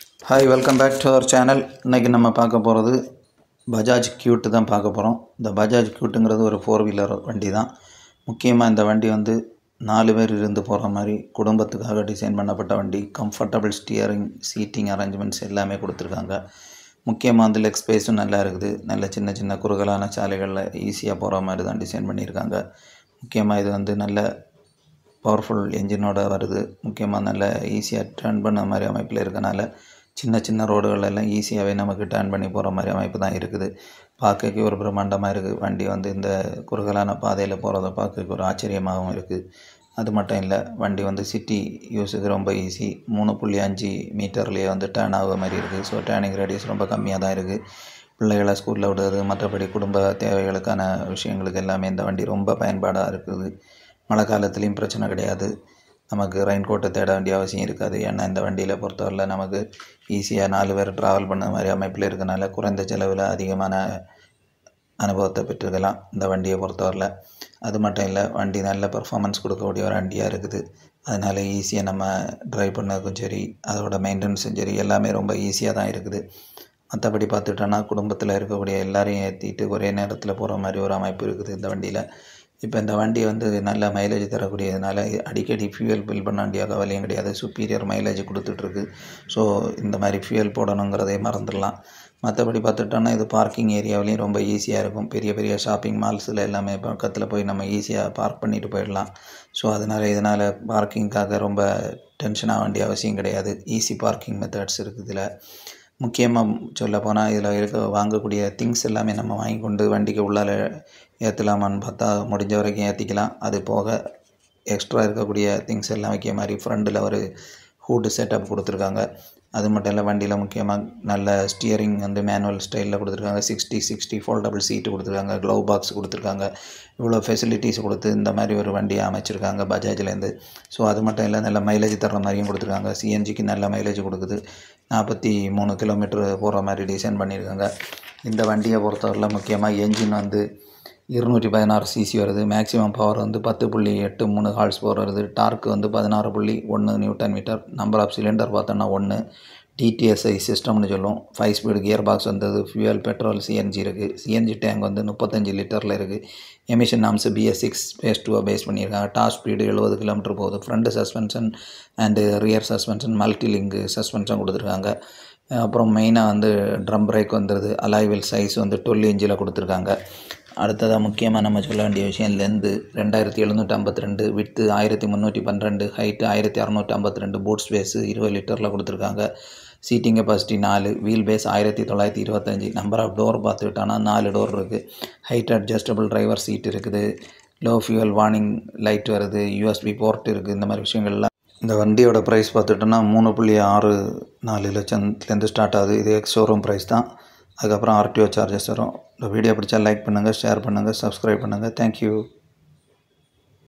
Hi, welcome back to our channel. இன்றைக்கி நம்ம பார்க்க போகிறது பஜாஜ் க்யூட் தான் பார்க்க போகிறோம். இந்த பஜாஜ் க்யூட்டுங்கிறது ஒரு 4 வீலர் வண்டி தான். முக்கியமாக இந்த வண்டி 4 பேர் இருந்து போகிற மாதிரி குடும்பத்துக்காக டிசைன் பண்ணப்பட்ட வண்டி. கம்ஃபர்டபுள் ஸ்டியரிங், சீட்டிங் அரேஞ்ச்மெண்ட்ஸ் எல்லாமே கொடுத்துருக்காங்க. முக்கியமாக லெக் ஸ்பேஸும் நல்லா இருக்குது. நல்ல சின்ன சின்ன குறுகலான சாலைகளில் ஈஸியாக போகிற மாதிரி தான் டிசைன் பண்ணியிருக்காங்க. முக்கியமாக இது நல்ல பவர்ஃபுல் என்ஜினோட வருது. முக்கியமாக நல்ல ஈஸியாக டர்ன் பண்ண மாதிரி அமைப்பில் இருக்கனால சின்ன சின்ன ரோடுகள் எல்லாம் ஈஸியாகவே நமக்கு டர்ன் பண்ணி போகிற மாதிரி அமைப்பு தான் இருக்குது. பார்க்கறதுக்கு ஒரு பிரம்மாண்டமாக இருக்குது. வண்டி இந்த குறுகலான பாதையில் போகிறத பார்க்கறதுக்கு ஒரு ஆச்சரியமாகவும் இருக்குது. அது மட்டும் இல்லை, வண்டி சிட்டி யூஸுக்கு ரொம்ப ஈஸி. 3.5 மீட்டர்லேயே டேர்ன் ஆகுற மாதிரி இருக்குது. ஸோ டேர்னிங் ரேடியஸ் ரொம்ப கம்மியாக தான் இருக்குது. பிள்ளைகளை ஸ்கூலில் விடுறது, மற்றபடி குடும்ப தேவைகளுக்கான விஷயங்களுக்கு எல்லாமே இந்த வண்டி ரொம்ப பயன்பாடாக இருக்குது. மழை காலத்துலேயும் பிரச்சனை கிடையாது. நமக்கு ரெயின் கோட்டை தேட வேண்டிய அவசியம் இருக்காது. ஏன்னா இந்த வண்டியில் பொறுத்தவரையில் நமக்கு ஈஸியாக 4 பேர் ட்ராவல் பண்ண மாதிரி அமைப்பில் இருக்கனால குறைந்த செலவில் அதிகமான அனுபவத்தை பெற்றுக்கலாம் இந்த வண்டியை பொறுத்தவரையில். அது மட்டும் இல்லை, வண்டி நல்ல பெர்ஃபார்மன்ஸ் கொடுக்கக்கூடிய ஒரு வண்டியாக இருக்குது. அதனால் ஈஸியாக நம்ம ட்ரைவ் பண்ணதுக்கும் சரி, அதோட மெயின்டெனன்ஸும் சரி, எல்லாமே ரொம்ப ஈஸியாக தான் இருக்குது. மற்றபடி பார்த்துட்டோன்னா குடும்பத்தில் இருக்கக்கூடிய எல்லாரையும் ஏற்றிட்டு ஒரே நேரத்தில் போகிற மாதிரி ஒரு அமைப்பு இருக்குது இந்த வண்டியில். இப்போ இந்த வண்டி நல்ல மைலேஜ் தரக்கூடியதுனால அடிக்கடி ஃபியூயல் பில் பண்ண வேண்டிய கவலையும் கிடையாது. Superior mileage கொடுத்துட்ருக்கு. ஸோ இந்த மாதிரி ஃபியூயல் போடணுங்கிறதே மறந்துடலாம். மற்றபடி பார்த்துட்டோன்னா இது பார்க்கிங் ஏரியாவிலையும் ரொம்ப ஈஸியாக இருக்கும். பெரிய பெரிய ஷாப்பிங் மால்ஸில் எல்லாமே பக்கத்தில் போய் நம்ம ஈஸியாக பார்க் பண்ணிட்டு போயிடலாம். ஸோ இதனால் பார்க்கிங்காக ரொம்ப டென்ஷன் ஆக வேண்டிய அவசியம் கிடையாது. ஈஸி பார்க்கிங் மெத்தட்ஸ் இருக்குது இதில். முக்கியமாக சொல்லப்போனால் இதில் வாங்கக்கூடிய திங்ஸ் எல்லாமே நம்ம வாங்கி கொண்டு வண்டிக்கு உள்ளால் ஏற்றலாமான்னு பார்த்தா முடிஞ்ச வரைக்கும் ஏற்றிக்கலாம். அது போக எக்ஸ்ட்ரா இருக்கக்கூடிய திங்ஸ் எல்லாம் வைக்க மாதிரி ஃப்ரண்டில் ஒரு ஹூடு செட்டப் கொடுத்துருக்காங்க. அது மட்டும் இல்லை, வண்டியில் முக்கியமாக நல்ல ஸ்டியரிங் மேனுவல் ஸ்டைலில் கொடுத்துருக்காங்க. 60 ஃபோல்டபுள் சீட்டு கொடுத்துருக்காங்க. க்ளவ் பாக்ஸ் கொடுத்துருக்காங்க. இவ்வளோ ஃபெசிலிட்டிஸ் கொடுத்து இந்த மாதிரி ஒரு வண்டியை அமைச்சிருக்காங்க பஜாஜ்லேருந்து. ஸோ அது மட்டும் இல்லை, நல்ல மைலேஜ் தர்ற மாதிரியும் கொடுத்துருக்காங்க. சிஎன்ஜிக்கு நல்ல மைலேஜ் கொடுக்குது. 43 கிலோமீட்டர் போகிற மாதிரி டிசைன் பண்ணியிருக்காங்க. இந்த வண்டியை பொறுத்தவரையில் முக்கியமாக என்ஜின் 216 சிசி வருது. மேக்ஸிமம் பவர் 10.83 ஹார்ஸ் பவர் வருது. Torque 16.1 newton metre. Number of cylinder பார்த்தோன்னா 1. டிடிஎஸ்ஐ சிஸ்டம்னு சொல்லுவோம். 5 speed gear box fuel, petrol, CNG இருக்குது. சிஎன்ஜி டேங்க் 35 லிட்டரில் இருக்குது. Emission norms BS6 phase 2 base பண்ணியிருக்காங்க. டாப் ஸ்பீடு 70 கிலோமீட்டர் போகுது. Front suspension and rear suspension multilink suspension கொடுத்துருக்காங்க. அப்புறம் மெயினாக ட்ரம் பிரேக் அலாய்வில் சைஸ் 12 இன்ச்சில் கொடுத்துருக்காங்க. அடுத்ததாக முக்கியமாக நம்ம சொல்ல வேண்டிய விஷயம், length 2752, width 1312, height 1652, boot space 20 லிட்டரில் கொடுத்துருக்காங்க. Seating capacity 4, wheel base 1925. Number of door பார்த்துக்கிட்டோன்னா 4 டோர் இருக்குது. ஹைட் அட்ஜஸ்டபிள் டிரைவர் சீட் இருக்குது. லோ ஃபியூவல் வார்னிங் லைட் வருது. USB போர்ட் இருக்குது. இந்த மாதிரி விஷயங்கள்லாம். இந்த வண்டியோட ப்ரைஸ் பார்த்துட்டோன்னா 3.64 லட்சத்துலேருந்து ஸ்டார்ட் ஆகுது. இது ஷோரூம் ப்ரைஸ் தான். அதுக்கப்புறம் RTO சார்ஜஸ் வரும். இந்த வீடியோ பிடிச்சா லைக் பண்ணுங்கள், ஷேர் பண்ணுங்கள், சப்ஸ்கிரைப் பண்ணுங்கள். தேங்க்யூ.